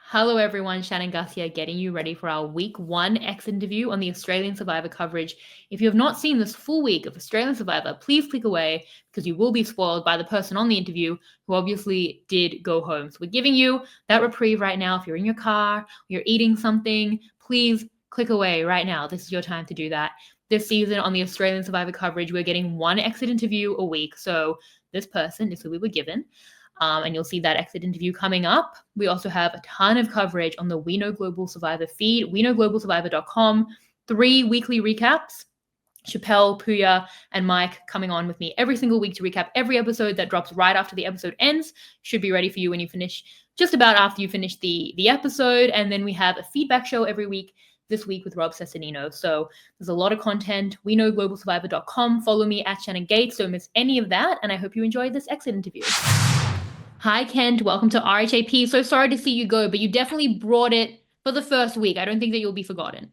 Hello everyone, Shannon Guss here, getting you ready for our week one exit interview on the Australian Survivor coverage. If you have not seen this full week of Australian Survivor, please click away because you will be spoiled by the person on the interview who obviously did go home. So we're giving you that reprieve right now. If you're in your car, you're eating something, please click away right now. This is your time to do that. This season on the Australian Survivor coverage, we're getting one exit interview a week. So this person is who we were given. And you'll see that exit interview coming up. We also have a ton of coverage on the We Know Global Survivor feed, weknowglobalsurvivor.com, 3 weekly recaps. Chappelle, Puya, and Mike coming on with me every single week to recap every episode that drops right after the episode ends. Should be ready for you when you finish, just about after you finish the episode. And then we have a feedback show every week, this week with Rob Cessanino. So there's a lot of content. WeKnowGlobalSurvivor.com. Follow me at Shannon Gates. Don't miss any of that. And I hope you enjoyed this exit interview. Hi, Kent. Welcome to RHAP. So sorry to see you go, but you definitely brought it for the first week. I don't think that you'll be forgotten.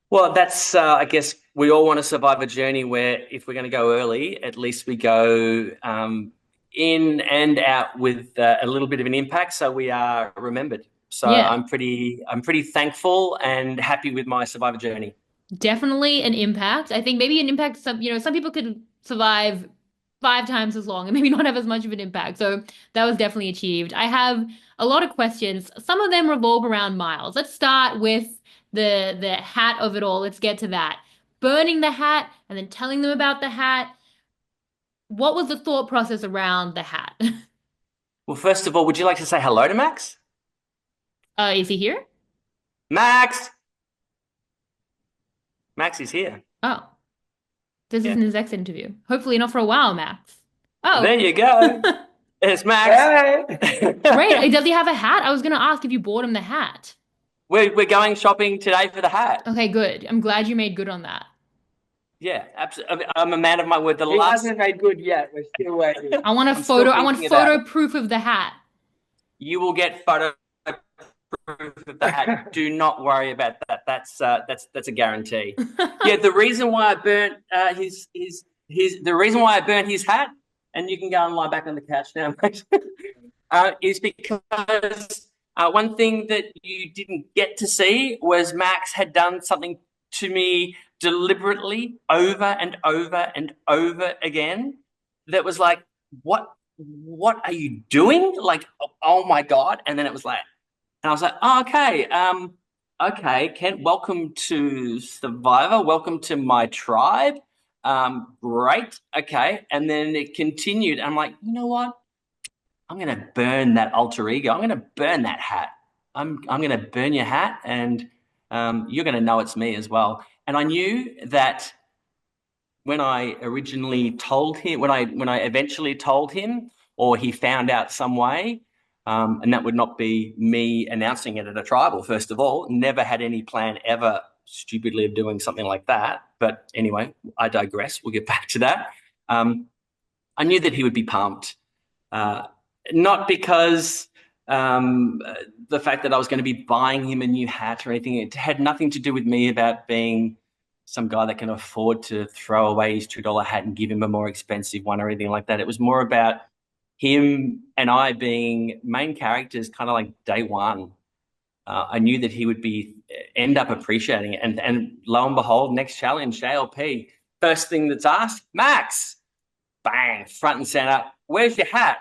Well, that's, I guess we all want to survive a journey where if we're going to go early, at least we go in and out with a little bit of an impact, so we are remembered. So yeah. I'm pretty thankful and happy with my survivor journey. Definitely an impact. I think maybe an impact, some people could survive 5 times as long and maybe not have as much of an impact. So that was definitely achieved. I have a lot of questions. Some of them revolve around Miles. Let's start with the hat of it all. Let's get to that. Burning the hat and then telling them about the hat. What was the thought process around the hat? Well, first of all, would you like to say hello to Max? Is he here? Max! Max is here. Oh. This isn't his exit interview. Hopefully not for a while, Max. Oh. There you go. It's Max. Hey. Great. Does he have a hat? I was going to ask if you bought him the hat. We're going shopping today for the hat. Okay, good. I'm glad you made good on that. Yeah, absolutely. I'm a man of my word. He hasn't made good yet. We're still waiting. I want a photo. I want photo proof of the hat. You will get photo proof of the hat. Do not worry about that. That's a guarantee. Yeah, the reason why I burnt the reason why I burnt his hat, and you can go and lie back on the couch now, mate, is because one thing that you didn't get to see was Max had done something to me deliberately over and over and over again that was like, what are you doing? Like, oh my God. And then it was like, and I was like, oh, okay, okay, Kent, welcome to Survivor. Welcome to my tribe. Great, okay. And then it continued. I'm like, you know what? I'm going to burn that alter ego. I'm going to burn that hat. I'm going to burn your hat, and you're going to know it's me as well. And I knew that when I originally told him, when I eventually told him, or he found out some way, and that would not be me announcing it at a tribal, first of all. Never had any plan ever stupidly of doing something like that. But anyway, I digress. We'll get back to that. I knew that he would be pumped. Not because the fact that I was going to be buying him a new hat or anything. It had nothing to do with me about being some guy that can afford to throw away his $2 hat and give him a more expensive one or anything like that. It was more about him and I being main characters kind of like day one. I knew that he would end up appreciating it. And lo and behold, next challenge, JLP, first thing that's asked, Max, bang, front and center, where's your hat?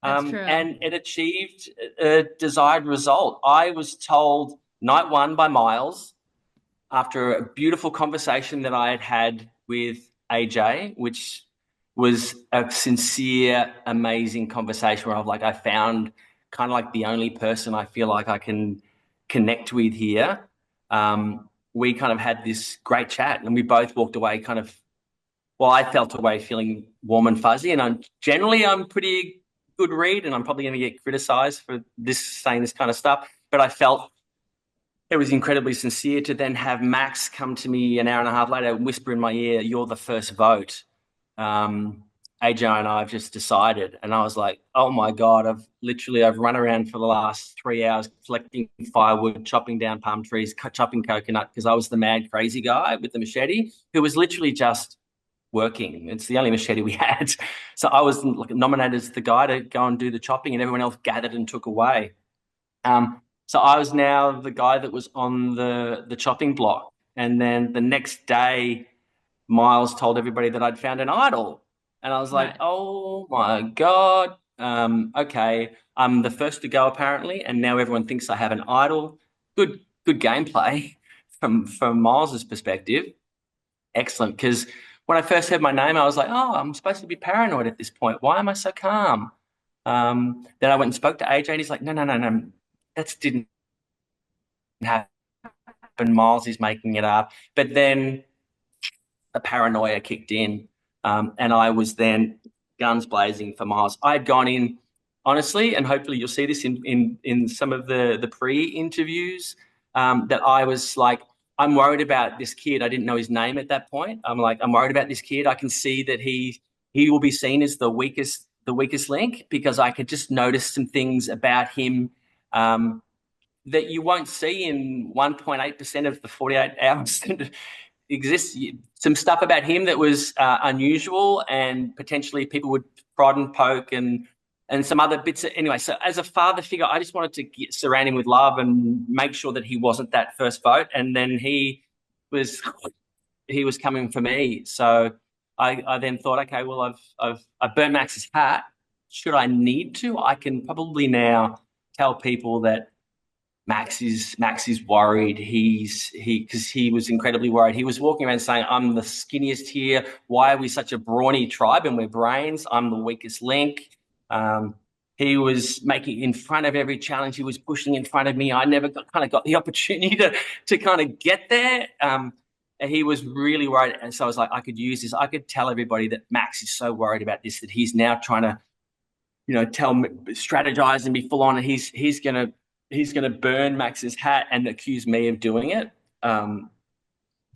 And it achieved a desired result. I was told night one by Miles, after a beautiful conversation that I had had with AJ, which was a sincere, amazing conversation where I found kind of like the only person I feel like I can connect with here. We kind of had this great chat, and we both walked away I felt away feeling warm and fuzzy, and I'm pretty good read, and I'm probably going to get criticized for saying this kind of stuff, but I felt it was incredibly sincere to then have Max come to me an hour and a half later and whisper in my ear, "You're the first vote. AJ and I have just decided." And I was like, oh my God, I've run around for the last 3 hours collecting firewood, chopping down palm trees, chopping coconut, because I was the mad crazy guy with the machete who was literally just working. It's the only machete we had. So I was nominated as the guy to go and do the chopping, and everyone else gathered and took away. So I was now the guy that was on the chopping block. And then the next day, Miles told everybody that I'd found an idol. And I was like, Right. oh my God. Okay. I'm the first to go apparently, and now everyone thinks I have an idol. Good gameplay from Miles's perspective. Excellent. Because when I first heard my name, I was like, oh, I'm supposed to be paranoid at this point. Why am I so calm? Then I went and spoke to AJ, and he's like, no, that didn't happen. Miles is making it up. But then the paranoia kicked in, and I was then guns blazing for Miles. I had gone in honestly, and hopefully you'll see this in some of the pre-interviews, that I was like, I'm worried about this kid. I didn't know his name at that point. I'm like, I'm worried about this kid. I can see that he will be seen as the weakest link, because I could just notice some things about him, that you won't see in 1.8% of the 48 hours that exists. Some stuff about him that was unusual, and potentially people would prod and poke, and some other bits. Anyway, so as a father figure, I just wanted to surround him with love and make sure that he wasn't that first vote. And then was he was coming for me. So I then thought, okay, well, I've burnt Max's hat. Should I need to? I can probably now tell people that Max is worried. Because he was incredibly worried. He was walking around saying, "I'm the skinniest here. Why are we such a brawny tribe and we're brains? I'm the weakest link." Um, he was making in front of every challenge. He was pushing in front of me. I never kind of got the opportunity to kind of get there. And he was really worried, and so I was like, I could use this. I could tell everybody that Max is so worried about this that he's now trying to, tell me, strategize and be full on, and he's gonna burn Max's hat and accuse me of doing it.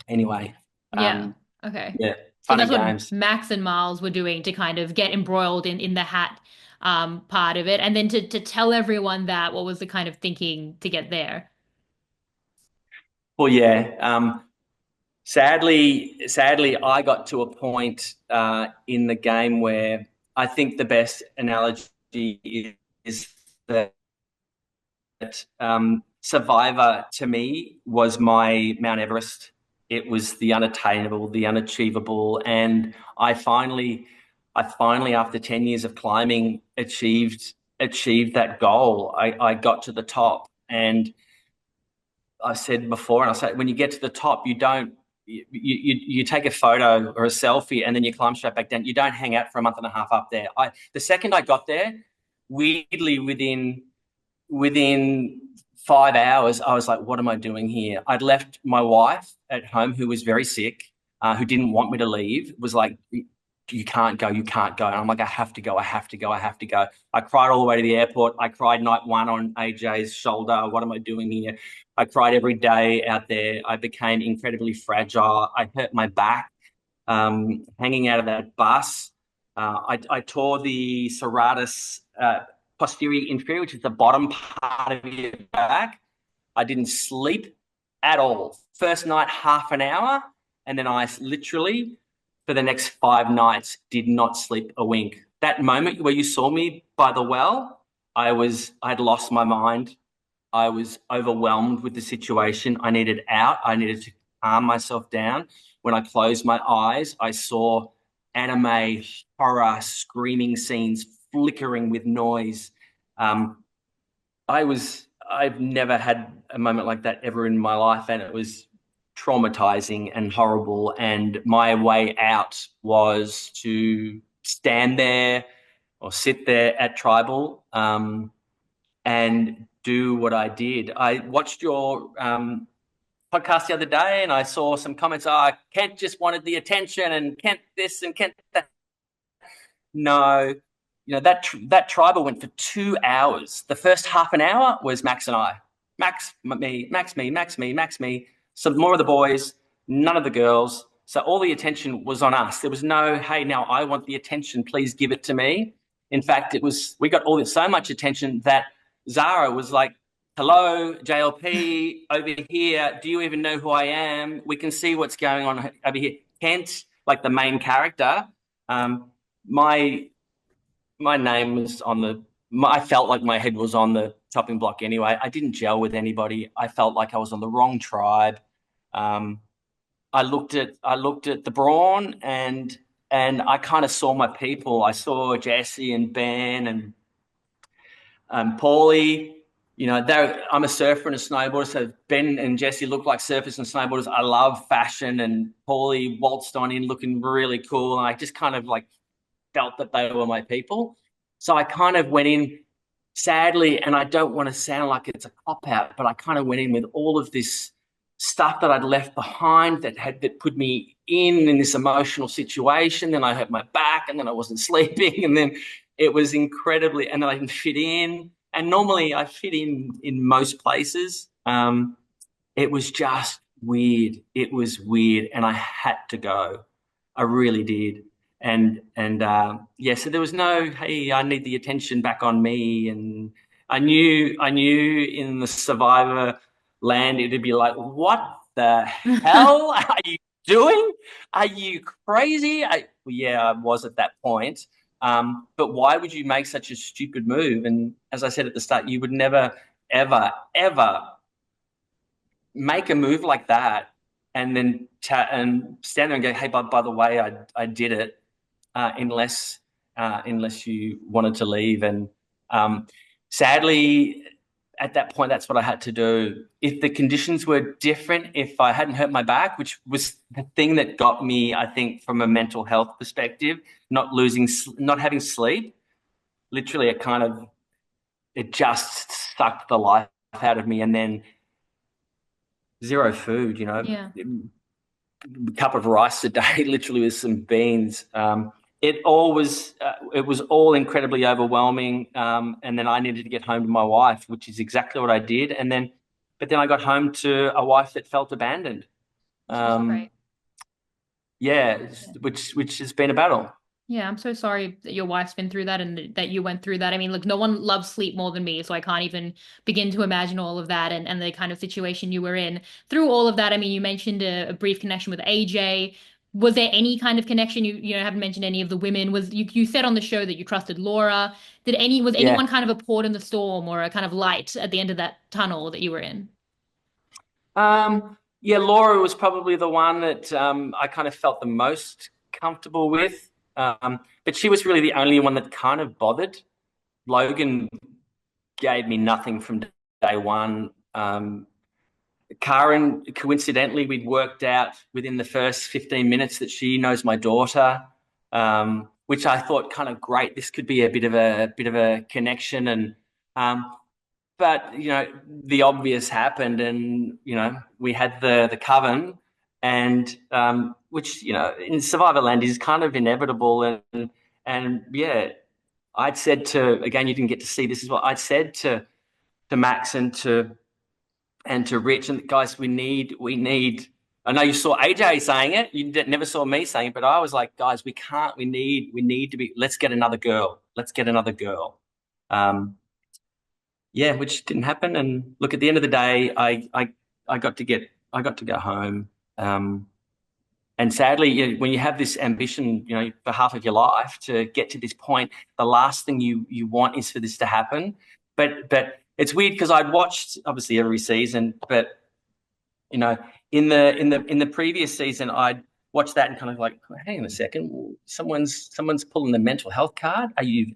Anyway, Yeah. Okay. yeah, So fun that's and what games. Max and Miles were doing to kind of get embroiled in the hat part of it. And then to tell everyone that, what was the kind of thinking to get there? Well, yeah. Sadly, I got to a point in the game where I think the best analogy is that Survivor to me was my Mount Everest. It was the unattainable, the unachievable, and I finally, after 10 years of climbing, achieved that goal. I got to the top, and I said before, and I say, when you get to the top, you don't you take a photo or a selfie, and then you climb straight back down. You don't hang out for a month and a half up there. The second I got there, weirdly within 5 hours, I was like, what am I doing here? I'd left my wife at home, who was very sick, who didn't want me to leave, was like, you can't go, you can't go. And I'm like, I have to go, I have to go, I have to go. I cried all the way to the airport. I cried night one on AJ's shoulder. What am I doing here? I cried every day out there. I became incredibly fragile. I hurt my back hanging out of that bus. I tore the serratus posterior inferior, which is the bottom part of your back. I didn't sleep at all. First night, half an hour, and then I literally, for the next 5 nights, did not sleep a wink. That moment where you saw me by the well, I'd lost my mind. I was overwhelmed with the situation. I needed out. I needed to calm myself down. When I closed my eyes, I saw anime horror screaming scenes flickering with noise. Um, I've never had a moment like that ever in my life, and it was traumatizing and horrible. And my way out was to stand there or sit there at Tribal, and do what I did. I watched your podcast the other day, and I saw some comments. Kent just wanted the attention, and Kent this and Kent that. No, that Tribal went for 2 hours. The first half an hour was Max and I. Max, me, Max, me, Max, me, Max, me. Some more of the boys, none of the girls. So all the attention was on us. There was no, hey, now I want the attention. Please give it to me. In fact, we got so much attention that Zara was like, hello, JLP, over here. Do you even know who I am? We can see what's going on over here. Kent, like the main character, my my name was on I felt like my head was on the chopping block anyway. I didn't gel with anybody. I felt like I was on the wrong tribe. Um, I looked at the Brawn, and I kind of saw my people. I saw Jesse and Ben and Paulie. I'm a surfer and a snowboarder, so Ben and Jesse look like surfers and snowboarders. I love fashion, and Paulie waltzed on in looking really cool, and I just kind of like felt that they were my people. So I kind of went in, sadly, and I don't want to sound like it's a cop out, but I kind of went in with all of this stuff that I'd left behind that put me in this emotional situation. Then I hurt my back, and then I wasn't sleeping, and then it was incredibly, and then I didn't fit in. And normally I fit in most places. It was just weird. It was weird, and I had to go. I really did. And so there was no, hey, I need the attention back on me. And I knew in the survivor land it'd be like, what the hell are you doing? Are you crazy? Yeah, I was at that point. But why would you make such a stupid move? And as I said at the start, you would never, ever, ever make a move like that and then and stand there and go, hey, by the way, I did it, unless you wanted to leave. And sadly, at that point, that's what I had to do. If the conditions were different, if I hadn't hurt my back, which was the thing that got me, I think, from a mental health perspective, not having sleep, literally it just sucked the life out of me. And then zero food, Yeah. a cup of rice a day, literally with some beans. It was all incredibly overwhelming. And then I needed to get home to my wife, which is exactly what I did. But then I got home to a wife that felt abandoned. Right. Yeah, which has been a battle. Yeah, I'm so sorry that your wife's been through that and that you went through that. I mean, look, no one loves sleep more than me, so I can't even begin to imagine all of that and the kind of situation you were in. Through all of that, I mean, you mentioned a brief connection with AJ. Was there any kind of connection? You haven't mentioned any of the women. You said on the show that you trusted Laura. Was Yeah. anyone kind of a port in the storm or a kind of light at the end of that tunnel that you were in? Yeah, Laura was probably the one that I kind of felt the most comfortable with. But she was really the only one that kind of bothered. Logan gave me nothing from day one. Karen, coincidentally, we'd worked out within the first 15 minutes that she knows my daughter, which I thought kind of great. This could be a bit of a connection. And but the obvious happened, and we had the coven, and which in Survivor Land is kind of inevitable. And yeah, I'd said to, again, you didn't get to see, this is what I'd said to Max and to Rich, and guys, we need. I know you saw AJ saying it, you never saw me saying it, but I was like, guys, we can't. We need to be. Let's get another girl. Let's get another girl. Yeah, which didn't happen. And look, at the end of the day, I got to go home. And sadly, when you have this ambition, for half of your life to get to this point, the last thing you want is for this to happen. But it's weird because I'd watched obviously every season, but in the previous season, I'd watched that and kind of like, hang on a second, someone's pulling the mental health card. Are you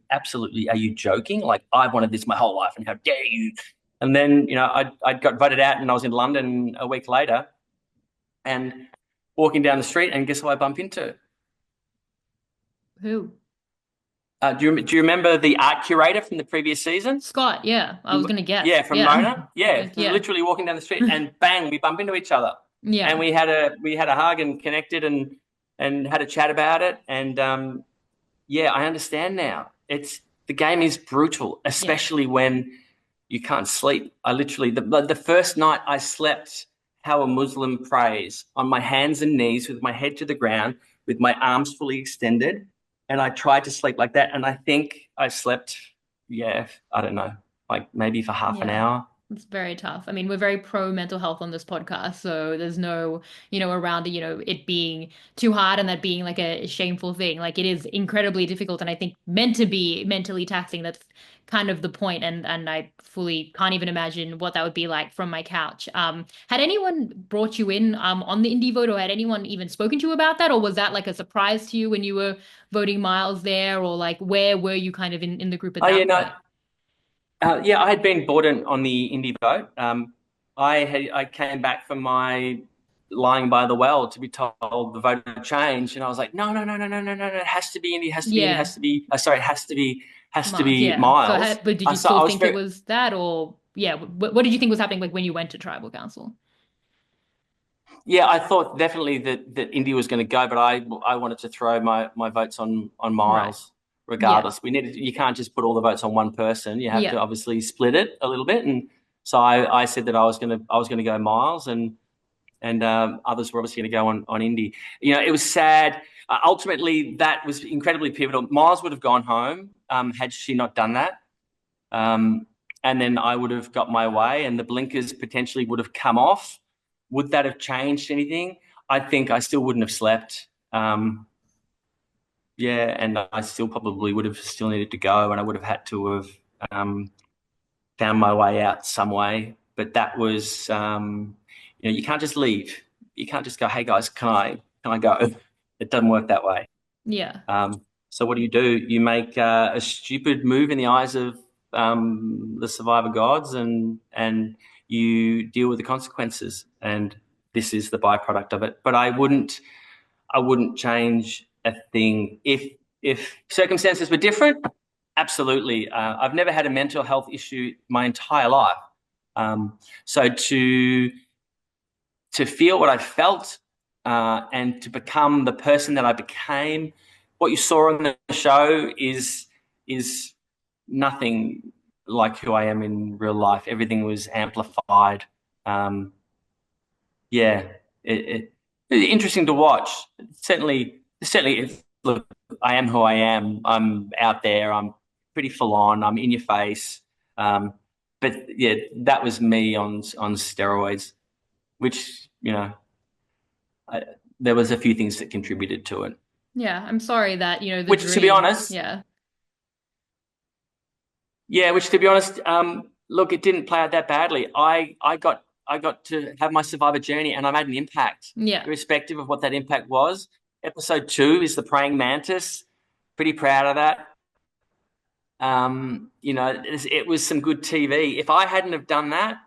joking? Like, I wanted this my whole life, and how dare you? And then I got voted out, and I was in London a week later, and walking down the street, and guess who I bump into? Who? Do you remember the art curator from the previous season? Scott, yeah. I was going to guess. Yeah, from Mona. Yeah, Yeah. literally walking down the street, and bang, we bump into each other. Yeah. And we had a hug and connected and had a chat about it. And yeah, I understand now. The game is brutal, especially when you can't sleep. I literally the first night I slept how a Muslim prays, on my hands and knees with my head to the ground, with my arms fully extended. And I tried to sleep like that. And I think I slept, I don't know, like maybe for half an hour. It's very tough. I mean, we're very pro mental health on this podcast, so there's no, around it being too hard and that being like a shameful thing. Like, it is incredibly difficult, and I think meant to be mentally taxing. That's kind of the point, and I fully can't even imagine what that would be like from my couch. Had anyone brought you in on the indie vote, or had anyone even spoken to you about that, or was that like a surprise to you when you were voting miles there, or like where were you kind of in the group at Oh yeah, that no, point? yeah, I had been brought in on the indie vote. I came back from my lying by the well to be told the vote had changed, and I was like, no, no, no, no, no, no, no, no, it has to be indie, has to be indie, Yeah, has to be. Sorry, it has to Miles. be Yeah. So, miles. but did you So still I was think it very, was that, or yeah? What did you think was happening like when you went to tribal council? yeah, I thought definitely that India was going to go, but I wanted to throw my votes on Right. Miles Yeah. regardless. You can't just put all the votes on one person. You have to Yeah. obviously split it a little bit, and so I said that I was gonna go Miles, and others were obviously going to go on Indy. It was sad. Ultimately, that was incredibly pivotal. Miles would have gone home had she not done that. Um, and then I would have got my way, and the blinkers potentially would have come off. Would that have changed anything? I think I still wouldn't have slept. Yeah, and I still probably would have still needed to go, and I would have had to have found my way out some way. But that was, you can't just leave. You can't just go, "Hey guys, can I go?" It doesn't work that way. Yeah. So what do? You make a stupid move in the eyes of the survivor gods, and you deal with the consequences. And this is the byproduct of it. But I wouldn't change a thing if circumstances were different. Absolutely. I've never had a mental health issue my entire life. So to feel what I felt and to become the person that I became, what you saw on the show is nothing like who I am in real life. Everything was amplified. Um, yeah, it's interesting to watch. Certainly, look, I am who I am. I'm out there. I'm pretty full on. I'm in your face. Um, but yeah, that was me on steroids, which I, there was a few things that contributed to it. Yeah. I'm sorry that, the Which, to be dream. honest, Yeah. yeah, look, it didn't play out that badly. I got to have my survivor journey, and I made an impact, Yeah. irrespective of what that impact was. Episode 2 is the praying mantis. Pretty proud of that. It was some good TV. If I hadn't have done that,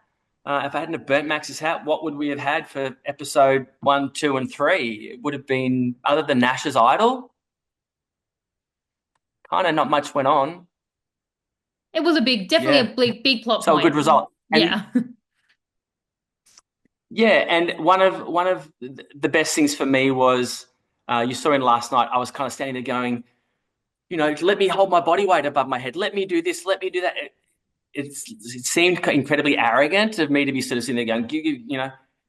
if I hadn't have burnt Max's hat, what would we have had for episode 1, 2, and 3? It would have been, other than Nash's idol, kind of not much went on. It was definitely a Yeah, big plot so a good point. result. And Yeah. yeah, and one of the best things for me was, you saw in last night, I was kind of standing there going, let me hold my body weight above my head. Let me do this. Let me do that. It seemed incredibly arrogant of me to be sort of sitting there going,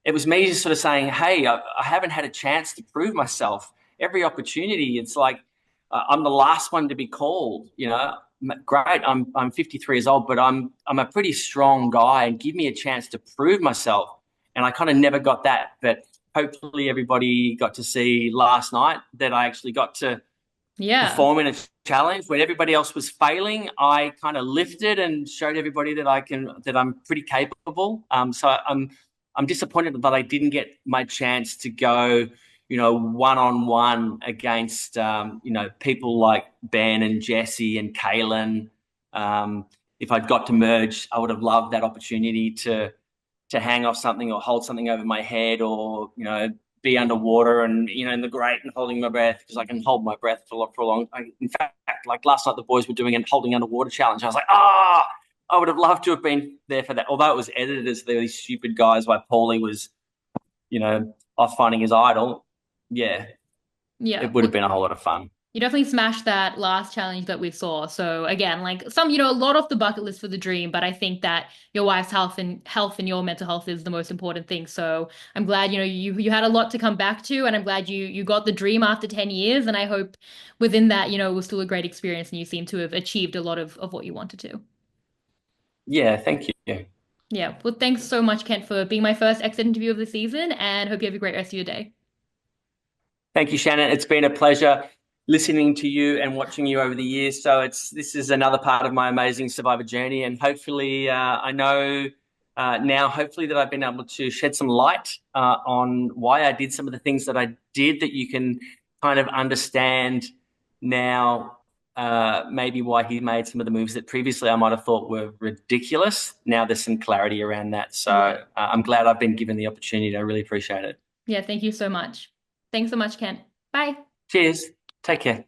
it was me just sort of saying, hey, I haven't had a chance to prove myself. Every opportunity, it's like I'm the last one to be called. Great. I'm 53 years old, but I'm a pretty strong guy, and give me a chance to prove myself. And I kind of never got that, but hopefully everybody got to see last night that I actually got to Yeah. perform in a challenge when everybody else was failing. I kind of lifted and showed everybody that I'm pretty capable. So I'm disappointed that I didn't get my chance to go, one-on-one against, people like Ben and Jesse and Kaylin. If I'd got to merge, I would have loved that opportunity to hang off something or hold something over my head, or be underwater and in the grate and holding my breath, because I can hold my breath for a long. In fact, like last night, the boys were doing a holding underwater challenge. I was like, I would have loved to have been there for that. Although it was edited as these stupid guys while Paulie was, off finding his idol. Yeah, Yeah. it would have Well, been a whole lot of fun. you definitely smashed that last challenge that we saw. So again, like a lot off the bucket list for the dream, but I think that your wife's health and your mental health is the most important thing. So I'm glad, you had a lot to come back to, and I'm glad you got the dream after 10 years. And I hope within that, it was still a great experience, and you seem to have achieved a lot of what you wanted to. Yeah, thank you. Yeah. Well, thanks so much, Kent, for being my first exit interview of the season, and hope you have a great rest of your day. Thank you, Shannon. It's been a pleasure. listening to you and watching you over the years. So this is another part of my amazing Survivor journey, and hopefully I know now, hopefully, that I've been able to shed some light on why I did some of the things that I did, that you can kind of understand now maybe why he made some of the moves that previously I might have thought were ridiculous. Now there's some clarity around that. So I'm glad I've been given the opportunity. I really appreciate it. Yeah, thank you so much. Thanks so much, Kent. Bye. Cheers. Take care.